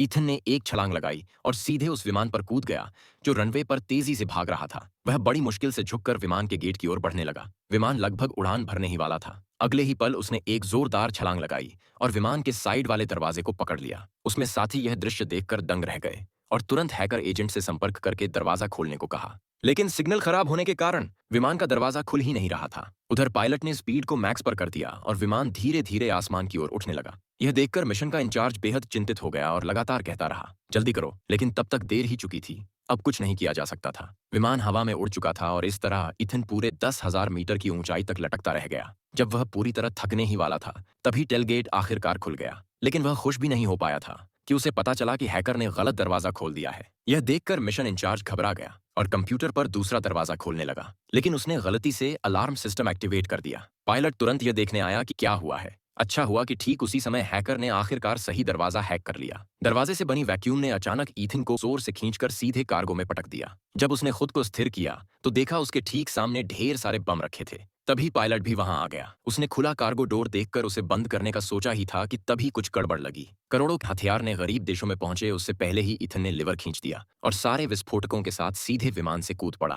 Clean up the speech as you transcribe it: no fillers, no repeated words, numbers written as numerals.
Ethan ने एक छलांग लगाई और सीधे उस विमान पर कूद गया जो रनवे पर तेजी से भाग रहा था। वह बड़ी मुश्किल से झुककर विमान के गेट की ओर बढ़ने लगा। विमान लगभग उड़ान भरने ही वाला था। अगले ही पल उसने एक जोरदार छलांग लगाई और विमान के साइड वाले दरवाजे को पकड़ लिया। उसमें साथी यह दृश्य देखकर दंग रह गए और तुरंत हैकर एजेंट से संपर्क करके दरवाजा खोलने को कहा। लेकिन सिग्नल खराब होने के कारण विमान का दरवाजा खुल ही नहीं रहा था। उधर पायलट ने स्पीड को मैक्स पर कर दिया और विमान धीरे धीरे आसमान की ओर उठने लगा। यह देखकर मिशन का इंचार्ज बेहद चिंतित हो गया और लगातार कहता रहा, जल्दी करो। लेकिन तब तक देर ही चुकी थी। अब कुछ नहीं किया जा सकता था। विमान हवा में उड़ चुका था और इस तरह ईथन पूरे 10,000 मीटर की ऊंचाई तक लटकता रह गया। जब वह पूरी तरह थकने ही वाला था तभी टेलगेट आखिरकार खुल गया। लेकिन वह खुश भी नहीं हो पाया था कि उसे पता चला कि हैकर ने गलत दरवाजा खोल दिया है। यह देखकर मिशन इंचार्ज घबरा गया और कंप्यूटर पर दूसरा दरवाजा खोलने लगा। लेकिन उसने गलती से अलार्म सिस्टम एक्टिवेट कर दिया। पायलट तुरंत यह देखने आया कि क्या हुआ है। अच्छा हुआ कि ठीक उसी समय हैकर ने आखिरकार सही दरवाजा हैक कर लिया। दरवाजे से बनी वैक्यूम ने अचानक ईथन को जोर से खींचकर सीधे कार्गो में पटक दिया। जब उसने खुद को स्थिर किया तो देखा उसके ठीक सामने ढेर सारे बम रखे थे। तभी पायलट भी वहां आ गया। उसने खुला कार्गो डोर देखकर उसे बंद करने का सोचा ही था कि तभी कुछ गड़बड़ लगी। करोड़ों हथियार ने गरीब देशों में पहुंचे उससे पहले ही ईथन ने लिवर खींच दिया और सारे विस्फोटकों के साथ सीधे विमान से कूद पड़ा।